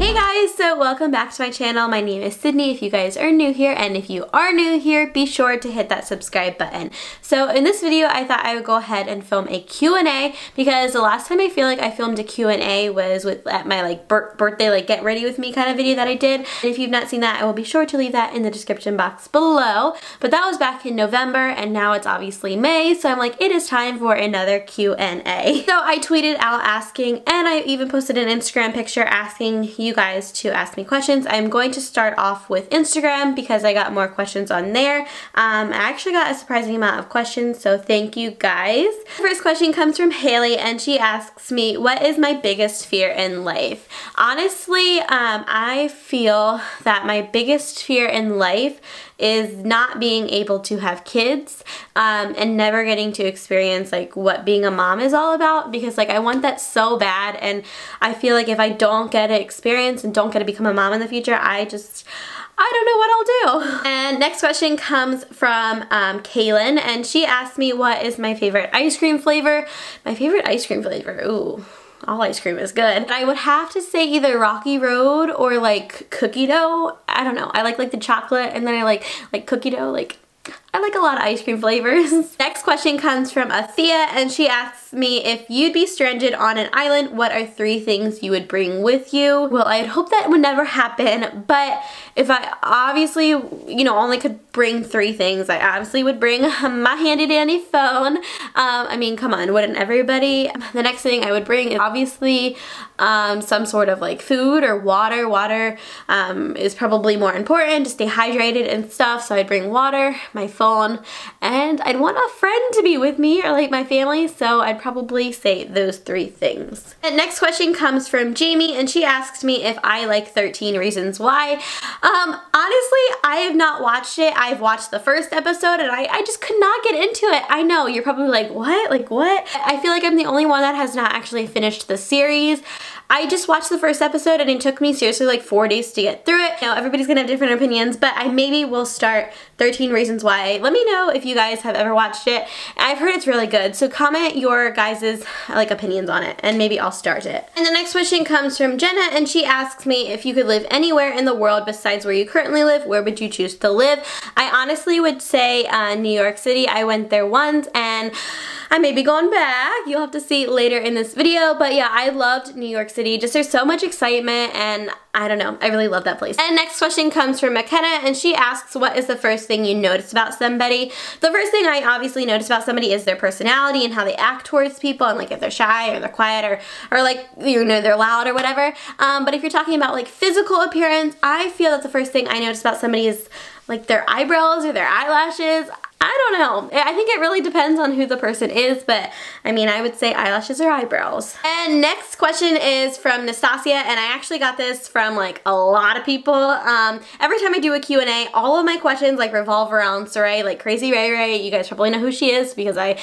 Hey guys, so welcome back to my channel. My name is Sydney if you guys are new here, and if you are new here, be sure to hit that subscribe button. So in this video, I thought I would go ahead and film a Q&A because the last time I feel like I filmed a Q&A was at my birthday get ready with me kind of video that I did. And if you've not seen that, I will be sure to leave that in the description box below. But that was back in November and now it's obviously May, so I'm like, it is time for another Q&A. So I tweeted out asking, and I even posted an Instagram picture asking you guys to ask me questions. I'm going to start off with Instagram because I got more questions on there. I actually got a surprising amount of questions, so thank you guys. The first question comes from Haley and she asks me, what is my biggest fear in life? Honestly, I feel that my biggest fear in life is not being able to have kids and never getting to experience what being a mom is all about, because I want that so bad, and I feel like if I don't get to experience and don't get to become a mom in the future, I don't know what I'll do. And next question comes from Kaylin, and she asked me what is my favorite ice cream flavor. My favorite ice cream flavor, ooh. All ice cream is good. I would have to say either Rocky Road or cookie dough. I don't know. I like the chocolate, and then I like cookie dough. I like a lot of ice cream flavors. Next question comes from Athea, and she asks me, if you'd be stranded on an island, what are 3 things you would bring with you? Well, I'd hope that would never happen, but if I obviously, only could bring 3 things, I obviously would bring my handy dandy phone. I mean, come on, wouldn't everybody? The next thing I would bring is obviously some sort of food or water. Water is probably more important to stay hydrated and stuff, so I'd bring water, my phone, and I'd want a friend to be with me, or my family, so I'd probably say those 3 things. And next question comes from Jamie, and she asks me if I like 13 Reasons Why. Honestly, I have not watched it. I've watched the first episode and I just could not get into it. I know, you're probably like, what? What? I feel like I'm the only one that has not actually finished the series. I just watched the first episode and it took me seriously 4 days to get through it. Everybody's gonna have different opinions, but I maybe will start 13 Reasons Why. Let me know if you guys have ever watched it. I've heard it's really good, so comment your guys' opinions on it and maybe I'll start it. And the next question comes from Jenna, and she asks me, if you could live anywhere in the world besides where you currently live, where would you choose to live? I honestly would say New York City. I went there once and I may be going back. You'll have to see later in this video, but yeah, I loved New York City. Just there's so much excitement, and I don't know, I really love that place. And next question comes from McKenna, and she asks, what is the first thing you noticed about somebody? The first thing I obviously notice about somebody is their personality and how they act towards people, and if they're shy or they're quiet or they're loud or whatever. But if you're talking about physical appearance, I feel that the first thing I notice about somebody is their eyebrows or their eyelashes. I don't know. I think it really depends on who the person is, but I mean, I would say eyelashes or eyebrows. And next question is from Nastasia, and I actually got this from a lot of people. Every time I do a Q&A, all of my questions revolve around Surrey, Crazy Ray Ray. You guys probably know who she is because I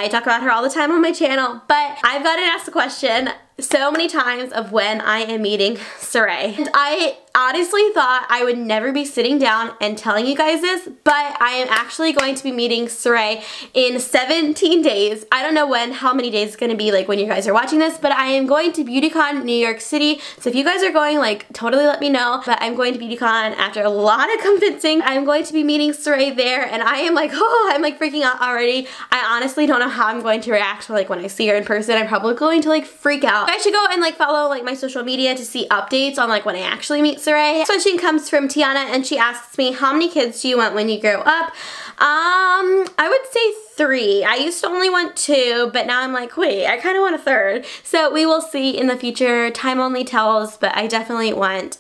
talk about her all the time on my channel, but I've gotten asked the question so many times of when I am meeting Surrey. And I honestly thought I would never be sitting down and telling you guys this, but I am actually going to be meeting Surrey in 17 days. I don't know how many days it's going to be when you guys are watching this, but I am going to BeautyCon New York City. So if you guys are going, totally let me know. But I'm going to BeautyCon after a lot of convincing. I'm going to be meeting Surrey there, and I am oh, I'm freaking out already. I honestly don't know how I'm going to react when I see her in person. I'm probably going to freak out. I should go and follow my social media to see updates on when I actually meet Surrey. Next question comes from Tiana, and she asks me, how many kids do you want when you grow up? I would say 3. I used to only want 2, but now I'm wait, I kind of want a 3rd. So we will see in the future. Time only tells, but I definitely want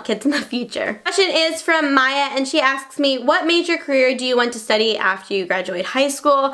kids in the future. Question is from Maya, and she asks me, what major career do you want to study after you graduate high school?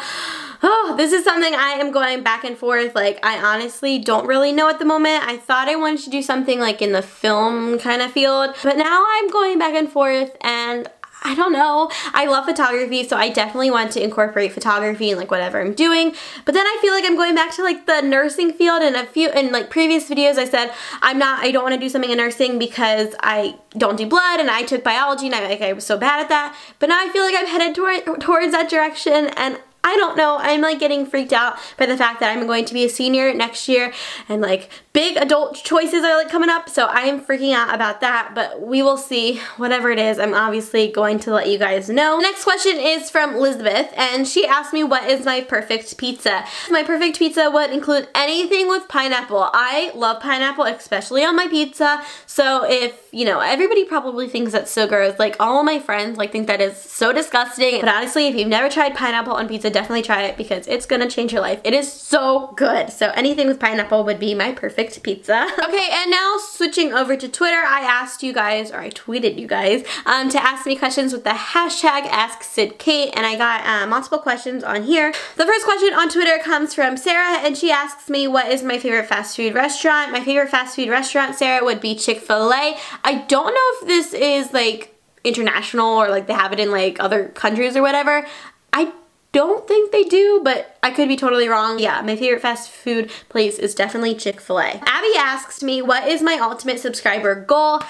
Oh, this is something I am going back and forth. I honestly don't really know at the moment. I thought I wanted to do something in the film kind of field, but now I'm going back and forth, and I don't know. I love photography, so I definitely want to incorporate photography in whatever I'm doing. But then I feel I'm going back to the nursing field. And in previous videos I said I don't want to do something in nursing because I don't do blood, and I took biology and I was so bad at that. But now I feel I'm headed towards that direction, and I don't know. I'm like getting freaked out by the fact that I'm going to be a senior next year and like big adult choices are like coming up. So I am freaking out about that, but we will see. Whatever it is, I'm obviously going to let you guys know. The next question is from Elizabeth, and she asked me what is my perfect pizza. My perfect pizza would include anything with pineapple. I love pineapple, especially on my pizza. So if, you know, everybody probably thinks that's so gross. Like all of my friends like think that is so disgusting. But honestly, if you've never tried pineapple on pizza, definitely try it because it's gonna change your life. It is so good. So anything with pineapple would be my perfect pizza. Okay, and now switching over to Twitter, I asked you guys, or I tweeted you guys, to ask me questions with the hashtag AskSidKate, and I got multiple questions on here. The first question on Twitter comes from Sarah, and she asks me what is my favorite fast food restaurant. My favorite fast food restaurant, Sarah, would be Chick-fil-A. I don't know if this is like international or like they have it in like other countries or whatever. I don't think they do, but I could be totally wrong. Yeah, my favorite fast food place is definitely Chick-fil-A. Abby asks me, what is my ultimate subscriber goal?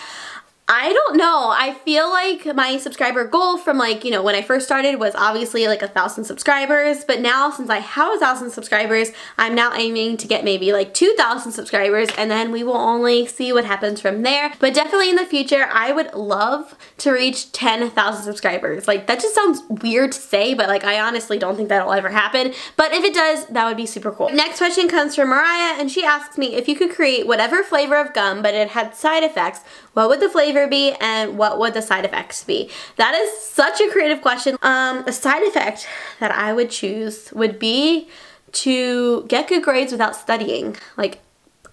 I don't know. I feel like my subscriber goal from like, you know, when I first started was obviously like 1,000 subscribers, but now since I have 1,000 subscribers, I'm now aiming to get maybe like 2,000 subscribers, and then we will only see what happens from there. But definitely in the future, I would love to reach 10,000 subscribers. Like that just sounds weird to say, but like I honestly don't think that'll ever happen. But if it does, that would be super cool. Next question comes from Mariah, and she asks me if you could create whatever flavor of gum, but it had side effects, what would the flavor be and what would the side effects be? That is such a creative question. A side effect that I would choose would be to get good grades without studying. Like,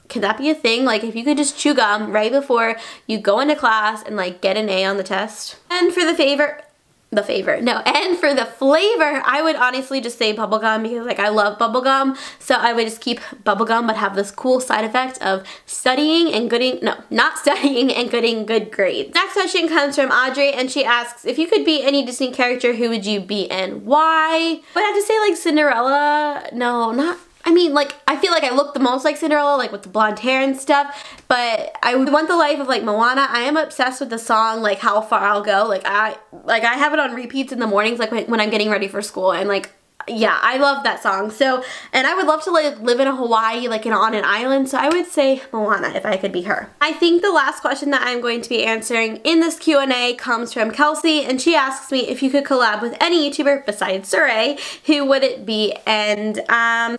could that be a thing? Like if you could just chew gum right before you go into class and like get an A on the test. And for and for the flavor, I would honestly just say bubblegum because like I love bubblegum. So I would just keep bubblegum but have this cool side effect of studying and not studying and getting good grades. Next question comes from Audrey, and she asks, if you could be any Disney character, who would you be and why? I would have to say like Cinderella. No, not, I mean, like, I feel like I look the most like Cinderella, like with the blonde hair and stuff, but I would want the life of like Moana. I am obsessed with the song, like How Far I'll Go. Like I have it on repeats in the mornings, like when I'm getting ready for school, and like, yeah, I love that song. So, and I would love to like live in a Hawaii, like on an island, so I would say Moana if I could be her. I think the last question that I'm going to be answering in this Q&A comes from Kelsey, and she asks me if you could collab with any YouTuber besides Surrey, who would it be? And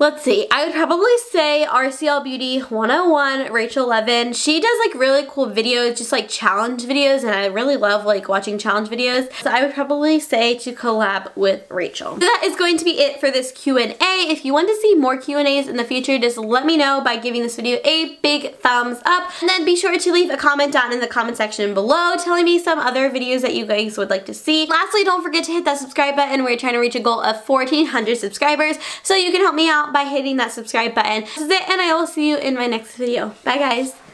let's see, I would probably say RCL Beauty 101, Rachel Levin. She does like really cool videos, just like challenge videos, and I really love like watching challenge videos. So I would probably say to collab with Rachel. So that is going to be it for this Q&A. If you want to see more Q&As in the future, just let me know by giving this video a big thumbs up, and then be sure to leave a comment down in the comment section below telling me some other videos that you guys would like to see. Lastly, don't forget to hit that subscribe button. We're trying to reach a goal of 1,400 subscribers, so you can help me out by hitting that subscribe button. This is it, and I will see you in my next video. Bye guys.